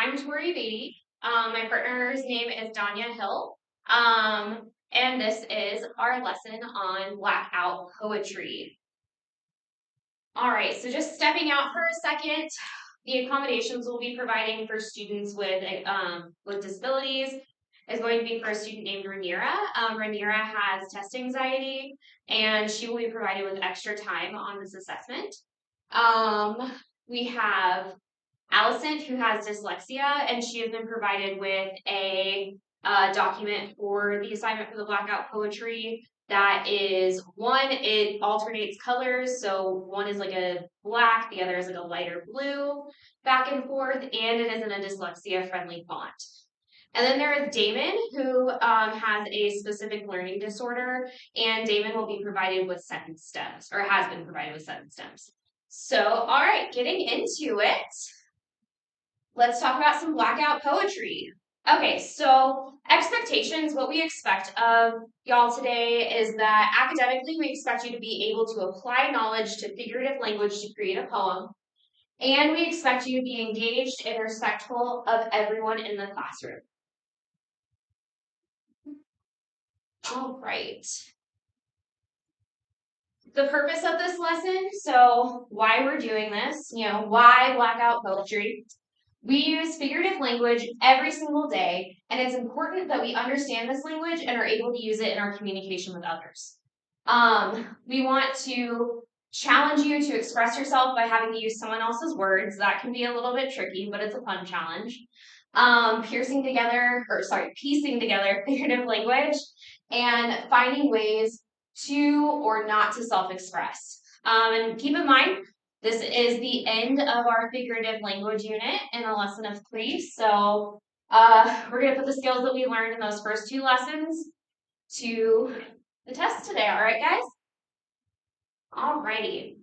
I'm Tori Beatty. My partner's name is Danya Hill. And this is our lesson on Blackout poetry. All right, so just stepping out for a second, the accommodations we'll be providing for students with disabilities is going to be for a student named Rhaenyra. Rhaenyra has test anxiety, and she will be provided with extra time on this assessment. We have Allison, who has dyslexia, and she has been provided with a document for the assignment for the Blackout poetry that is one, it alternates colors. So one is like a black, the other is like a lighter blue, back and forth, and it is in a dyslexia friendly font. And then there is Damon, who has a specific learning disorder, and Damon will be provided with sentence stems, or has been provided with sentence stems. So, all right, getting into it. Let's talk about some Blackout poetry. Okay, so expectations, what we expect of y'all today is that academically we expect you to be able to apply knowledge to figurative language to create a poem, and we expect you to be engaged and respectful of everyone in the classroom. All right. The purpose of this lesson, so why we're doing this, why Blackout poetry. We use figurative language every single day, and it's important that we understand this language and are able to use it in our communication with others. We want to challenge you to express yourself by having to use someone else's words. That can be a little bit tricky, but it's a fun challenge. Piecing together figurative language and finding ways to or not to self-express. And keep in mind, this is the end of our figurative language unit in a lesson of 3. So we're going to put the skills that we learned in those first 2 lessons to the test today. All right, guys? All righty.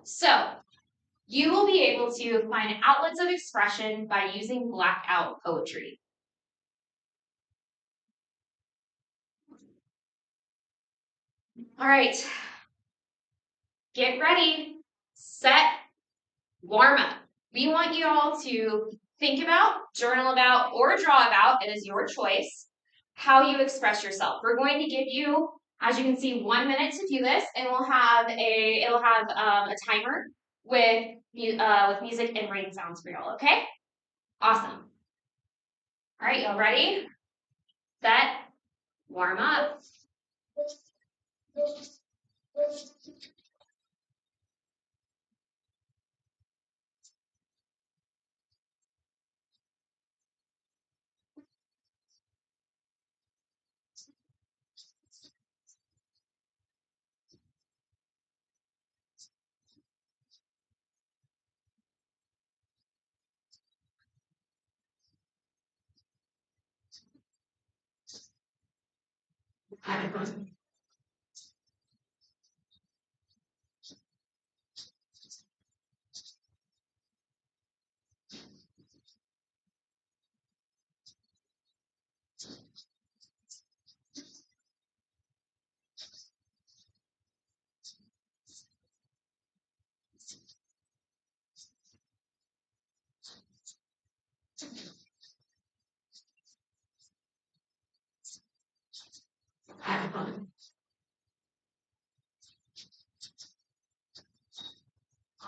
So you will be able to find outlets of expression by using Blackout poetry. All right. Get ready, set, warm up. We want you all to think about, journal about, or draw about, it is your choice, how you express yourself. We're going to give you, as you can see, 1 minute to do this, and it'll have a timer with music and rain sounds for y'all, okay? Awesome. All right, y'all ready? Set, warm up.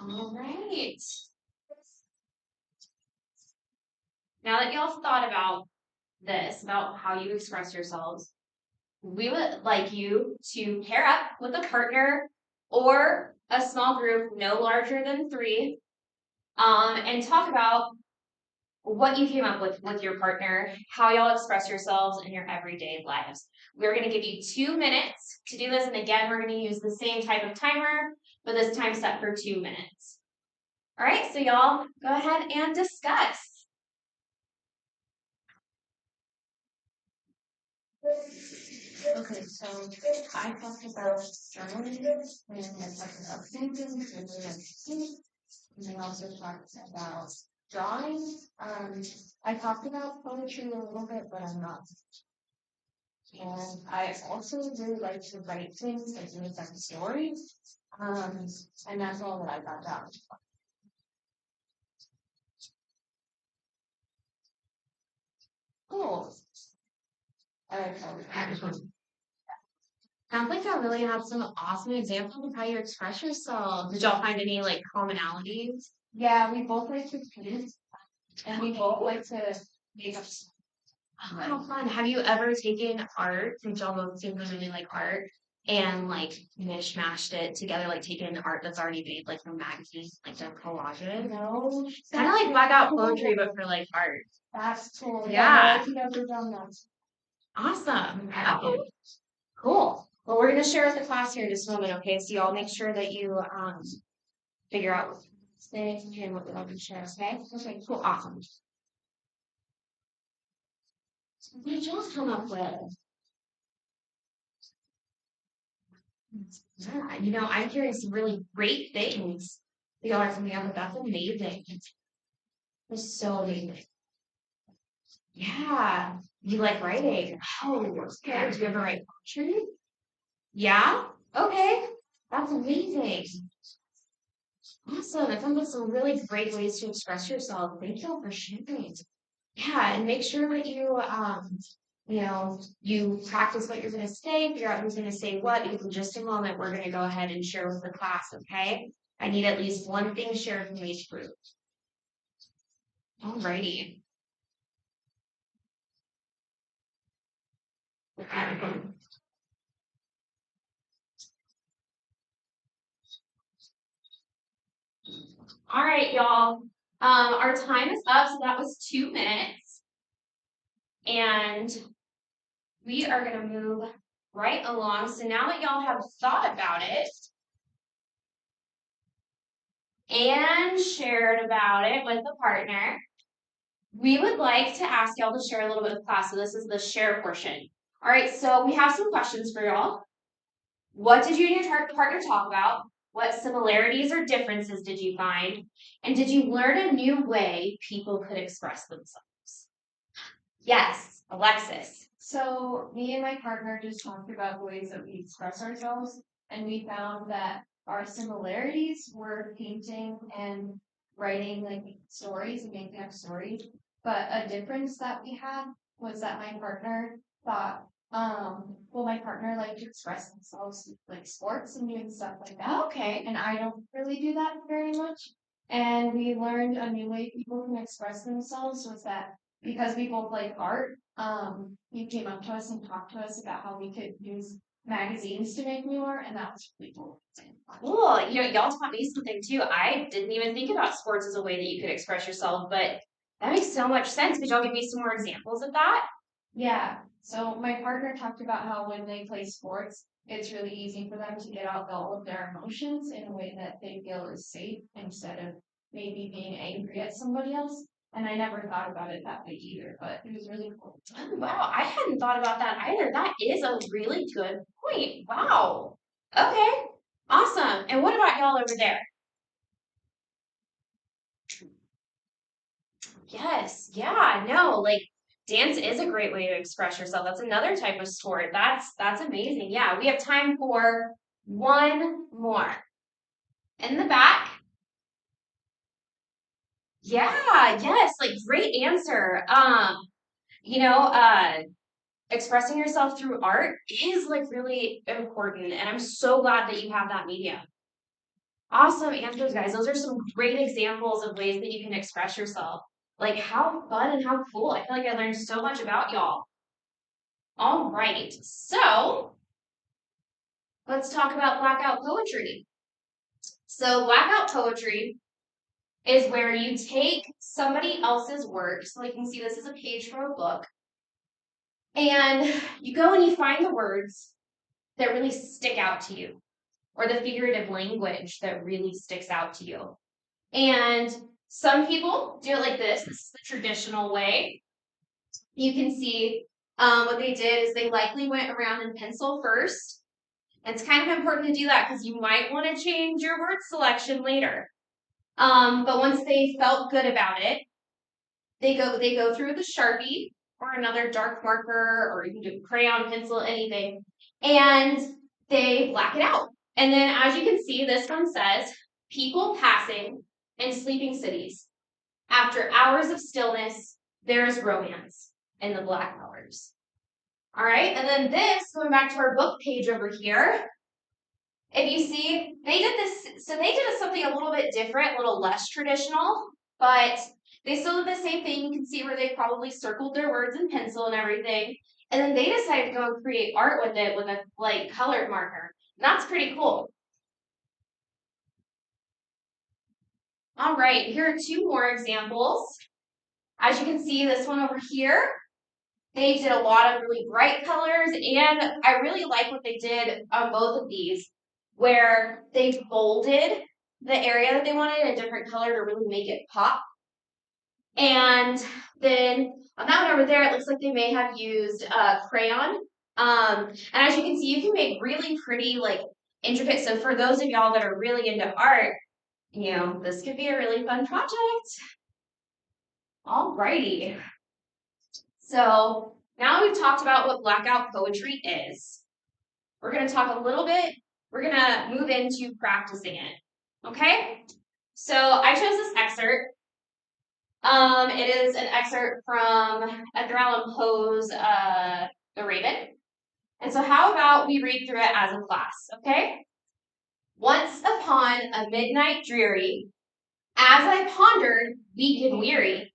All right. Now that y'all thought about this, about how you express yourselves, we would like you to pair up with a partner or a small group no larger than 3, and talk about what you came up with your partner, how y'all express yourselves in your everyday lives. We're going to give you 2 minutes to do this, and again, we're going to use the same type of timer, but this time set for 2 minutes. All right, so y'all go ahead and discuss. Okay, so I talked about journaling, and I talked about thinking, and I also talked about drawing. I talked about poetry a little bit, but I'm not. And I also really like to write things, like make up stories. And that's all that I got down. Cool. Sounds like y'all really have some awesome examples of how you express yourself. Did y'all find any like commonalities? Yeah, we both like to paint, and we both like to make up. Oh, how fun. Have you ever taken art, since y'all both seem to really like art, and like mishmashed it together, like taken art that's already made, like from magazines, like done collages? No, Kind of like blackout poetry, but for like art. that's cool. Yeah. I've never done that. Awesome. Okay. Cool. Well, we're going to share with the class here in just a moment, okay? So y'all make sure that you figure out what and what we're going to share, okay? Okay, cool. Awesome. So what did y'all come up with? Yeah, I'm hearing some really great things that y'all are coming up with. That's amazing. It's so amazing. Yeah. You like writing? Oh, okay. Do you ever write poetry? Yeah? Okay. That's amazing. Awesome. That sounds like some really great ways to express yourself. Thank you all for sharing. Yeah, and make sure that you practice what you're going to say, figure out who's going to say what, because in just a moment, we're going to go ahead and share with the class, okay? I need at least one thing shared from each group. Alrighty. All right, y'all. Our time is up, so that was 2 minutes. And we are going to move right along. So now that y'all have thought about it and shared about it with a partner, we would like to ask y'all to share a little bit of class. So this is the share portion. All right, so we have some questions for y'all. What did you and your partner talk about? What similarities or differences did you find? And did you learn a new way people could express themselves? Yes, Alexis. So me and my partner just talked about the ways that we express ourselves, and we found that our similarities were painting and writing like stories and making up stories. But a difference that we had was that my partner thought, my partner liked to express themselves like sports and doing stuff like that. Okay. And I don't really do that very much. And we learned a new way people can express themselves was that because we both like art, he came up to us and talked to us about how we could use magazines to make new art, and that was really cool. Cool. Y'all taught me something too. I didn't even think about sports as a way that you could express yourself, but that makes so much sense. Could y'all give me some more examples of that? Yeah. So my partner talked about how when they play sports, it's really easy for them to get out all of their emotions in a way that they feel is safe instead of maybe being angry at somebody else. And I never thought about it that way either, but it was really cool. Oh, wow, I hadn't thought about that either. That is a really good point. Wow. Okay. Awesome. And what about y'all over there? Yes. Yeah. No, like dance is a great way to express yourself. That's another type of sport. That's amazing. Yeah, we have time for one more. In the back. Yeah, yes, like great answer. You know, expressing yourself through art is like really important, and I'm so glad that you have that medium. Awesome answers, guys. Those are some great examples of ways that you can express yourself. Like how fun and how cool. I feel like I learned so much about y'all. All right, so let's talk about blackout poetry. So blackout poetry is where you take somebody else's work. So you can see this is a page from a book. And you go and you find the words that really stick out to you, or the figurative language that really sticks out to you. And some people do it like this. This is the traditional way. You can see what they did is they likely went around in pencil first. And it's kind of important to do that because you might want to change your word selection later. But once they felt good about it, they go through the Sharpie or another dark marker, or you can do crayon, pencil, anything, and they black it out. And then as you can see, this one says, people passing in sleeping cities. After hours of stillness, there is romance. and the black colors. All right, and then this, going back to our book page over here, if you see, they did this, so they did something a little bit different, a little less traditional, but they still did the same thing. You can see where they probably circled their words in pencil and everything. And then they decided to go and create art with it with a like colored marker. That's pretty cool. All right, here are two more examples. As you can see, this one over here, they did a lot of really bright colors, and I really like what they did on both of these, where they bolded the area that they wanted a different color to really make it pop. And then on that one over there, it looks like they may have used crayon. And as you can see, you can make really pretty, like intricate. So for those of y'all that are really into art, you know, this could be a really fun project. Alrighty. So now we've talked about what blackout poetry is. We're going to talk a little bit, we're going to move into practicing it. Okay? So I chose this excerpt. It is an excerpt from Edgar Allan Poe's The Raven. And so how about we read through it as a class, okay? Once upon a midnight dreary, as I pondered, weak and weary,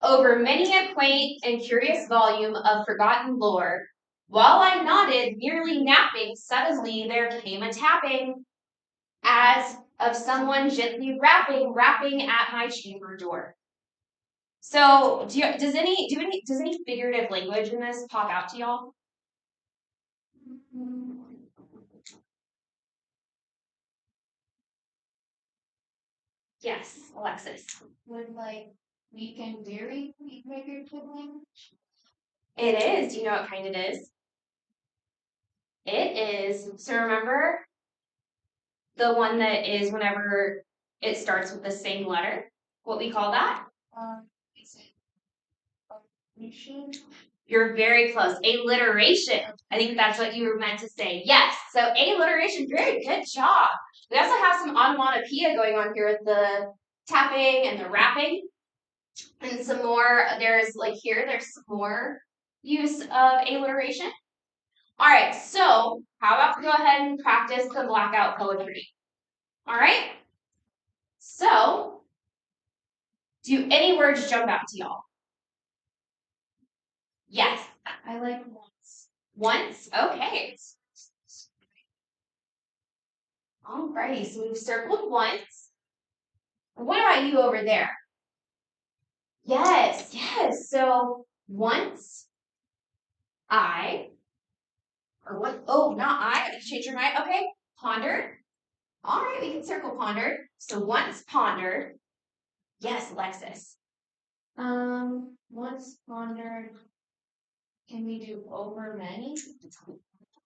over many a quaint and curious volume of forgotten lore, while I nodded, nearly napping, suddenly there came a tapping, as of someone gently rapping at my chamber door. So, does any figurative language in this pop out to y'all? Yes, Alexis. Would like weak and weary be figurative language? It is. Do you know what kind it is? It is. So remember the one that is whenever it starts with the same letter? What we call that? Is it alliteration? You're very close. Alliteration. I think that's what you were meant to say. Yes. So alliteration. Very good job. We also have some onomatopoeia going on here with the tapping and the rapping. And some more, there's some more use of alliteration. All right, so how about we go ahead and practice the blackout poetry? All right, so do any words jump out to y'all? Yes. I like once. Once? Okay. All righty, so we've circled once. What about you over there? Yes, yes. So once or what? Oh, not I. I change your mind. Okay, pondered. All right, we can circle pondered. So once pondered. Yes, Alexis. Once pondered. Can we do over many?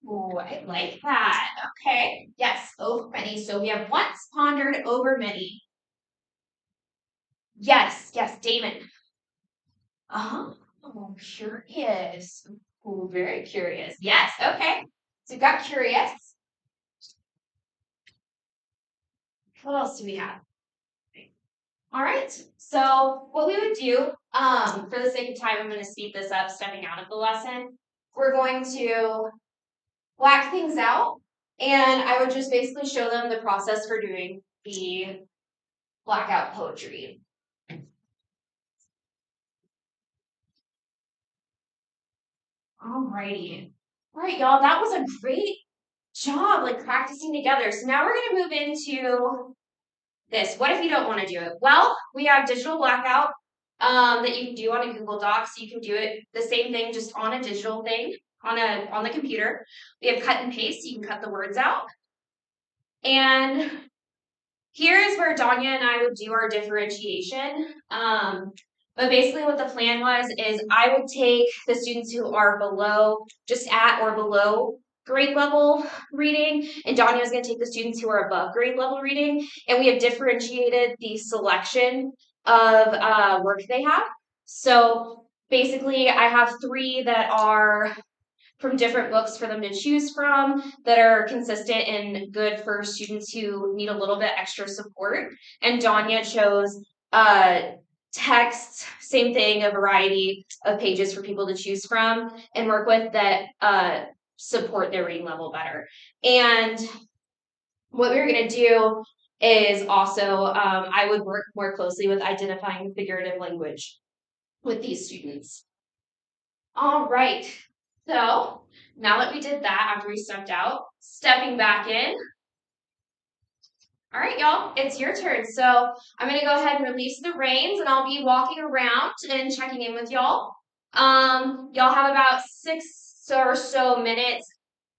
Oh, I like that. Okay. Yes, over many. So we have once pondered over many. Yes, Damon. Oh, curious. Oh, very curious. Yes, okay. So we've got curious. What else do we have? All right. So what we would do, for the sake of time, I'm going to speed this up, stepping out of the lesson. We're going to black things out, and I would just basically show them the process for doing the blackout poetry. Alrighty. All right, y'all, that was a great job, like practicing together. So now we're gonna move into this. What if you don't want to do it? Well, we have digital blackout that you can do on a Google Doc. So you can do it the same thing, just on a digital thing on the computer. We have cut and paste. So you can cut the words out. And here is where Danya and I would do our differentiation. But basically what the plan was is I would take the students who are below, just at or below grade level reading, and Danya was going to take the students who are above grade level reading, and we have differentiated the selection of work they have. So basically I have 3 that are from different books for them to choose from that are consistent and good for students who need a little bit extra support. And Danya chose text, same thing, a variety of pages for people to choose from and work with that support their reading level better. And what we were going to do is also, I would work more closely with identifying figurative language with these students. All right, so now that we did that after we stepped out, stepping back in. All right, y'all, it's your turn. So I'm going to go ahead and release the reins and I'll be walking around and checking in with y'all. Y'all have about 6 or so minutes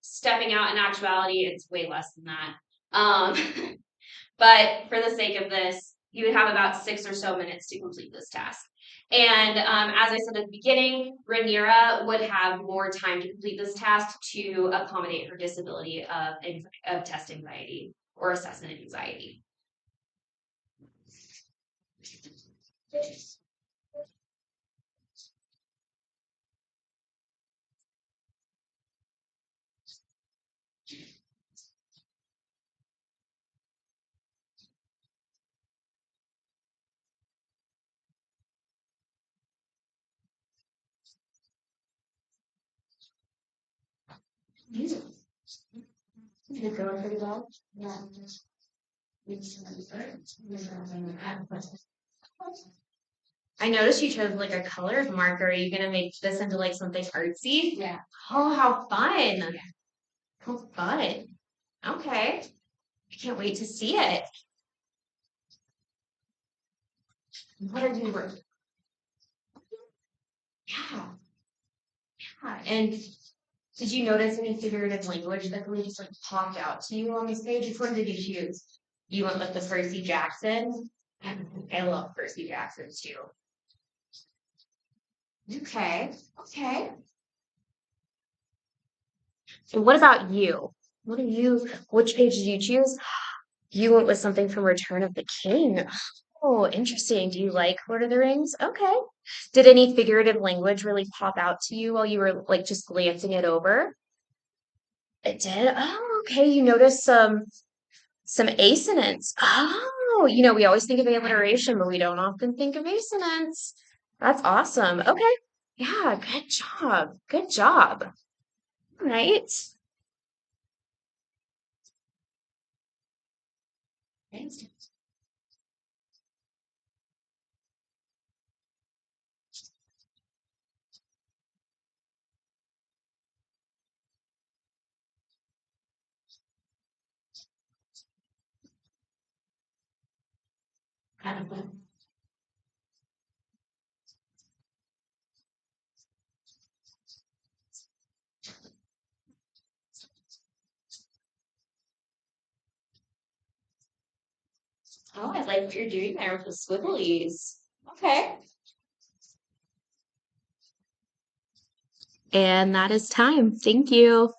stepping out. In actuality, it's way less than that. But for the sake of this, you would have about 6 or so minutes to complete this task. And as I said at the beginning, Rhaenyra would have more time to complete this task to accommodate her disability of test anxiety or assessment anxiety. Is it going pretty well? Yeah. I noticed you chose like a colored marker. Are you gonna make this into like something artsy? Yeah. Oh, how fun! Yeah. How fun! Okay, I can't wait to see it. What are you working? Yeah, yeah. And did you notice any figurative language that really just like popped out to you on this page? Which one did you choose? You went with the Percy Jackson. I love Percy Jackson too. Okay, okay. So what about you? Which page did you choose? You went with something from Return of the King. Oh, interesting. Do you like Lord of the Rings? Okay. Did any figurative language really pop out to you while you were like just glancing it over? It did. Oh, okay. You noticed some assonance. Oh, we always think of alliteration, but we don't often think of assonance. That's awesome. Okay. Yeah, good job. Good job. All right. Thanks. Oh, I like what you're doing there with the squigglies. Okay. And that is time. Thank you.